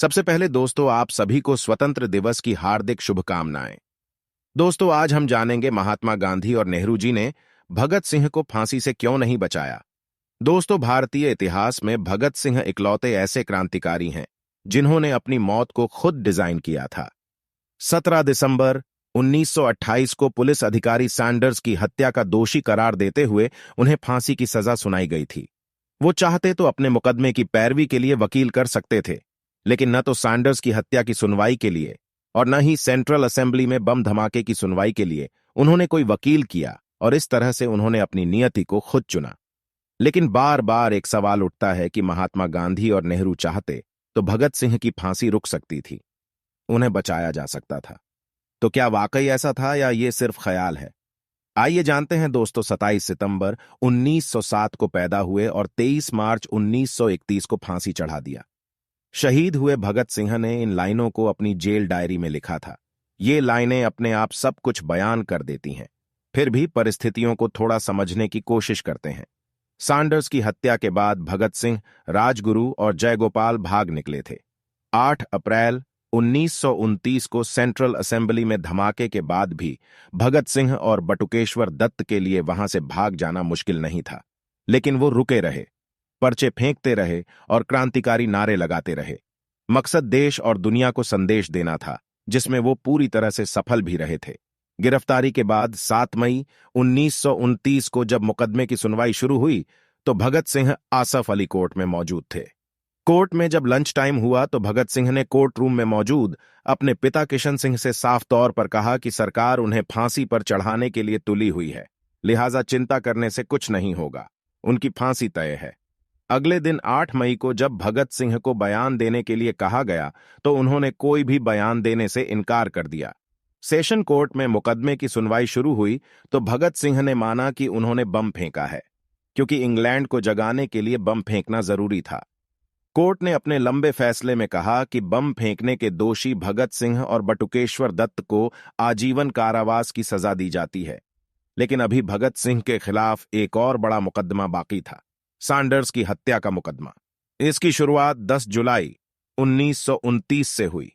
सबसे पहले दोस्तों, आप सभी को स्वतंत्र दिवस की हार्दिक शुभकामनाएं। दोस्तों, आज हम जानेंगे महात्मा गांधी और नेहरू जी ने भगत सिंह को फांसी से क्यों नहीं बचाया। दोस्तों, भारतीय इतिहास में भगत सिंह इकलौते ऐसे क्रांतिकारी हैं जिन्होंने अपनी मौत को खुद डिजाइन किया था। 17 दिसंबर 1928 को पुलिस अधिकारी सैंडर्स की हत्या का दोषी करार देते हुए उन्हें फांसी की सजा सुनाई गई थी। वो चाहते तो अपने मुकदमे की पैरवी के लिए वकील कर सकते थे, लेकिन न तो सैंडर्स की हत्या की सुनवाई के लिए और न ही सेंट्रल असेंबली में बम धमाके की सुनवाई के लिए उन्होंने कोई वकील किया, और इस तरह से उन्होंने अपनी नियति को खुद चुना। लेकिन बार बार एक सवाल उठता है कि महात्मा गांधी और नेहरू चाहते तो भगत सिंह की फांसी रुक सकती थी, उन्हें बचाया जा सकता था। तो क्या वाकई ऐसा था या ये सिर्फ ख्याल है? आइए जानते हैं दोस्तों। 27 सितंबर 1907 को पैदा हुए और 23 मार्च 1931 को फांसी चढ़ा दिया। शहीद हुए भगत सिंह ने इन लाइनों को अपनी जेल डायरी में लिखा था। ये लाइनें अपने आप सब कुछ बयान कर देती हैं, फिर भी परिस्थितियों को थोड़ा समझने की कोशिश करते हैं। सैंडर्स की हत्या के बाद भगत सिंह, राजगुरु और जयगोपाल भाग निकले थे। 8 अप्रैल 1929 को सेंट्रल असेंबली में धमाके के बाद भी भगत सिंह और बटुकेश्वर दत्त के लिए वहां से भाग जाना मुश्किल नहीं था, लेकिन वो रुके रहे, पर्चे फेंकते रहे और क्रांतिकारी नारे लगाते रहे। मकसद देश और दुनिया को संदेश देना था, जिसमें वो पूरी तरह से सफल भी रहे थे। गिरफ्तारी के बाद 7 मई 1929 को जब मुकदमे की सुनवाई शुरू हुई तो भगत सिंह आसफ अली कोर्ट में मौजूद थे। कोर्ट में जब लंच टाइम हुआ तो भगत सिंह ने कोर्ट रूम में मौजूद अपने पिता किशन सिंह से साफ तौर पर कहा कि सरकार उन्हें फांसी पर चढ़ाने के लिए तुली हुई है, लिहाजा चिंता करने से कुछ नहीं होगा, उनकी फांसी तय है। अगले दिन 8 मई को जब भगत सिंह को बयान देने के लिए कहा गया तो उन्होंने कोई भी बयान देने से इनकार कर दिया। सेशन कोर्ट में मुकदमे की सुनवाई शुरू हुई तो भगत सिंह ने माना कि उन्होंने बम फेंका है, क्योंकि इंग्लैंड को जगाने के लिए बम फेंकना जरूरी था। कोर्ट ने अपने लंबे फैसले में कहा कि बम फेंकने के दोषी भगत सिंह और बटुकेश्वर दत्त को आजीवन कारावास की सजा दी जाती है। लेकिन अभी भगत सिंह के खिलाफ एक और बड़ा मुकदमा बाकी था, सैंडर्स की हत्या का मुकदमा। इसकी शुरुआत 10 जुलाई 1929 से हुई।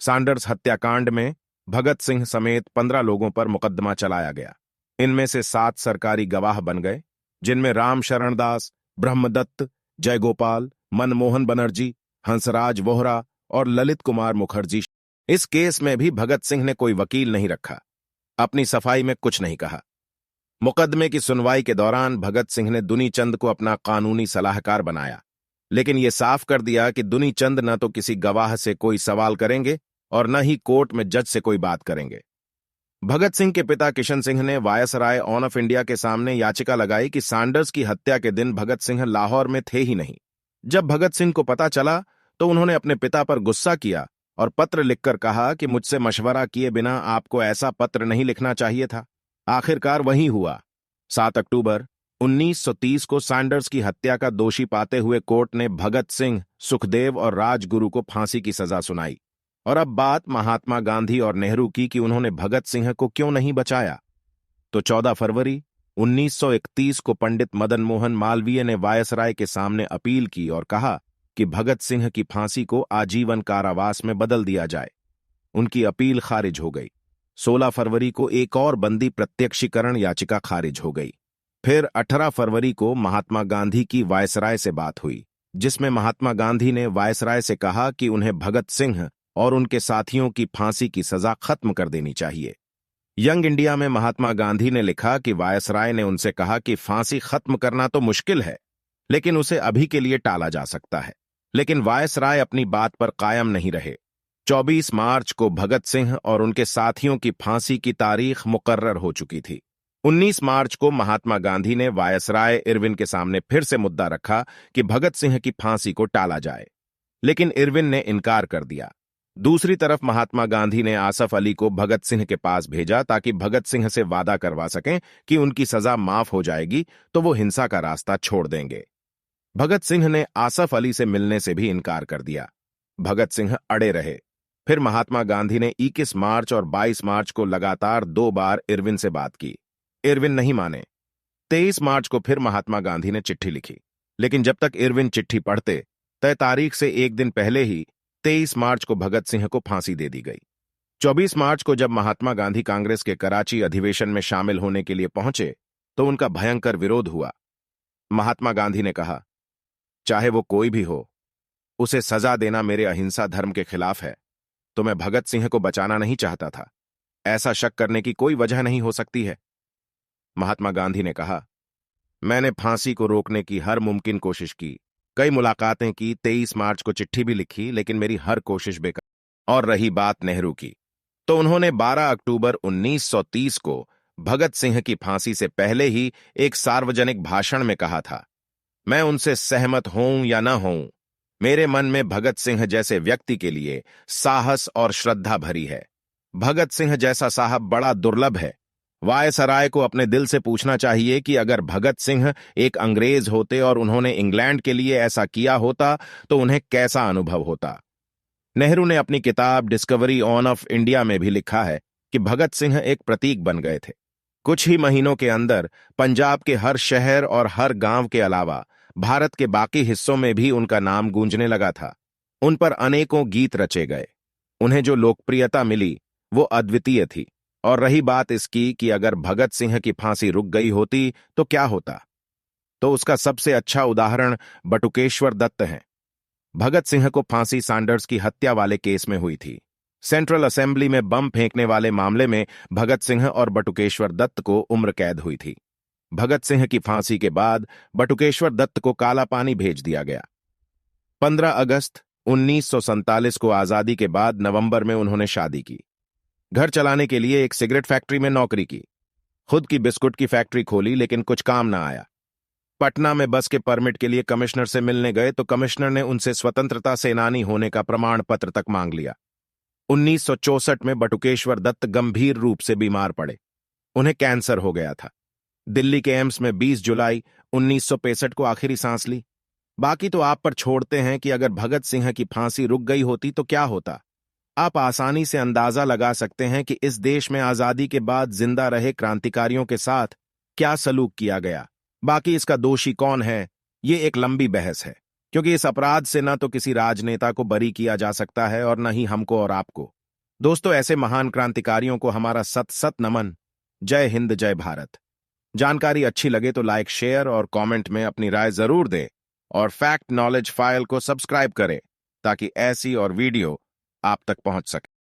सैंडर्स हत्याकांड में भगत सिंह समेत 15 लोगों पर मुकदमा चलाया गया। इनमें से 7 सरकारी गवाह बन गए, जिनमें राम शरण दास, ब्रह्मदत्त, जयगोपाल, मनमोहन बनर्जी, हंसराज वोहरा और ललित कुमार मुखर्जी। इस केस में भी भगत सिंह ने कोई वकील नहीं रखा, अपनी सफाई में कुछ नहीं कहा। मुकदमे की सुनवाई के दौरान भगत सिंह ने दुनी चंद को अपना कानूनी सलाहकार बनाया, लेकिन यह साफ कर दिया कि दुनी चंद न तो किसी गवाह से कोई सवाल करेंगे और न ही कोर्ट में जज से कोई बात करेंगे। भगत सिंह के पिता किशन सिंह ने वायसराय ऑन ऑफ इंडिया के सामने याचिका लगाई कि सैंडर्स की हत्या के दिन भगत सिंह लाहौर में थे ही नहीं। जब भगत सिंह को पता चला तो उन्होंने अपने पिता पर गुस्सा किया और पत्र लिखकर कहा कि मुझसे मशवरा किए बिना आपको ऐसा पत्र नहीं लिखना चाहिए था। आखिरकार वही हुआ। 7 अक्टूबर 1930 को सैंडर्स की हत्या का दोषी पाते हुए कोर्ट ने भगत सिंह, सुखदेव और राजगुरु को फांसी की सजा सुनाई। और अब बात महात्मा गांधी और नेहरू की कि उन्होंने भगत सिंह को क्यों नहीं बचाया। तो 14 फरवरी 1931 को पंडित मदन मोहन मालवीय ने वायसराय के सामने अपील की और कहा कि भगत सिंह की फांसी को आजीवन कारावास में बदल दिया जाए। उनकी अपील खारिज हो गई। 16 फरवरी को एक और बंदी प्रत्यक्षीकरण याचिका खारिज हो गई। फिर 18 फरवरी को महात्मा गांधी की वायसराय से बात हुई, जिसमें महात्मा गांधी ने वायसराय से कहा कि उन्हें भगत सिंह और उनके साथियों की फांसी की सजा खत्म कर देनी चाहिए। यंग इंडिया में महात्मा गांधी ने लिखा कि वायसराय ने उनसे कहा कि फांसी खत्म करना तो मुश्किल है, लेकिन उसे अभी के लिए टाला जा सकता है। लेकिन वायसराय अपनी बात पर कायम नहीं रहे। 24 मार्च को भगत सिंह और उनके साथियों की फांसी की तारीख मुकर्रर हो चुकी थी। 19 मार्च को महात्मा गांधी ने वायसराय इरविन के सामने फिर से मुद्दा रखा कि भगत सिंह की फांसी को टाला जाए, लेकिन इरविन ने इनकार कर दिया। दूसरी तरफ महात्मा गांधी ने आसफ अली को भगत सिंह के पास भेजा ताकि भगत सिंह से वादा करवा सकें कि उनकी सजा माफ हो जाएगी तो वो हिंसा का रास्ता छोड़ देंगे। भगत सिंह ने आसफ अली से मिलने से भी इनकार कर दिया। भगत सिंह अड़े रहे। फिर महात्मा गांधी ने 21 मार्च और 22 मार्च को लगातार 2 बार इरविन से बात की। इरविन नहीं माने। 23 मार्च को फिर महात्मा गांधी ने चिट्ठी लिखी, लेकिन जब तक इरविन चिट्ठी पढ़ते तय तारीख से एक दिन पहले ही 23 मार्च को भगत सिंह को फांसी दे दी गई। 24 मार्च को जब महात्मा गांधी कांग्रेस के कराची अधिवेशन में शामिल होने के लिए पहुंचे तो उनका भयंकर विरोध हुआ। महात्मा गांधी ने कहा, चाहे वो कोई भी हो, उसे सजा देना मेरे अहिंसा धर्म के खिलाफ है। तो मैं भगत सिंह को बचाना नहीं चाहता था। ऐसा शक करने की कोई वजह नहीं हो सकती है। महात्मा गांधी ने कहा, मैंने फांसी को रोकने की हर मुमकिन कोशिश की, कई मुलाकातें की, 23 मार्च को चिट्ठी भी लिखी, लेकिन मेरी हर कोशिश बेकार। और रही बात नेहरू की, तो उन्होंने 12 अक्टूबर 1930 को भगत सिंह की फांसी से पहले ही एक सार्वजनिक भाषण में कहा था, मैं उनसे सहमत होऊं या न होऊं, मेरे मन में भगत सिंह जैसे व्यक्ति के लिए साहस और श्रद्धा भरी है। भगत सिंह जैसा साहब बड़ा दुर्लभ है। वायसराय को अपने दिल से पूछना चाहिए कि अगर भगत सिंह एक अंग्रेज होते और उन्होंने इंग्लैंड के लिए ऐसा किया होता तो उन्हें कैसा अनुभव होता। नेहरू ने अपनी किताब डिस्कवरी ऑन ऑफ इंडिया में भी लिखा है कि भगत सिंह एक प्रतीक बन गए थे। कुछ ही महीनों के अंदर पंजाब के हर शहर और हर गांव के अलावा भारत के बाकी हिस्सों में भी उनका नाम गूंजने लगा था। उन पर अनेकों गीत रचे गए। उन्हें जो लोकप्रियता मिली वो अद्वितीय थी। और रही बात इसकी कि अगर भगत सिंह की फांसी रुक गई होती तो क्या होता, तो उसका सबसे अच्छा उदाहरण बटुकेश्वर दत्त हैं। भगत सिंह को फांसी सैंडर्स की हत्या वाले केस में हुई थी। सेंट्रल असेंबली में बम फेंकने वाले मामले में भगत सिंह और बटुकेश्वर दत्त को उम्र कैद हुई थी। भगत सिंह की फांसी के बाद बटुकेश्वर दत्त को काला पानी भेज दिया गया। 15 अगस्त 1947 को आजादी के बाद नवंबर में उन्होंने शादी की। घर चलाने के लिए एक सिगरेट फैक्ट्री में नौकरी की। खुद की बिस्कुट की फैक्ट्री खोली, लेकिन कुछ काम ना आया। पटना में बस के परमिट के लिए कमिश्नर से मिलने गए तो कमिश्नर ने उनसे स्वतंत्रता सेनानी होने का प्रमाण पत्र तक मांग लिया। 1964 में बटुकेश्वर दत्त गंभीर रूप से बीमार पड़े। उन्हें कैंसर हो गया था। दिल्ली के एम्स में 20 जुलाई 1965 को आखिरी सांस ली। बाकी तो आप पर छोड़ते हैं कि अगर भगत सिंह की फांसी रुक गई होती तो क्या होता। आप आसानी से अंदाजा लगा सकते हैं कि इस देश में आजादी के बाद जिंदा रहे क्रांतिकारियों के साथ क्या सलूक किया गया। बाकी इसका दोषी कौन है, ये एक लंबी बहस है, क्योंकि इस अपराध से न तो किसी राजनेता को बरी किया जा सकता है और न ही हमको और आपको। दोस्तों, ऐसे महान क्रांतिकारियों को हमारा सत सत नमन। जय हिंद, जय भारत। जानकारी अच्छी लगे तो लाइक, शेयर और कमेंट में अपनी राय जरूर दें और फैक्ट नॉलेज फाइल को सब्सक्राइब करें ताकि ऐसी और वीडियो आप तक पहुंच सके।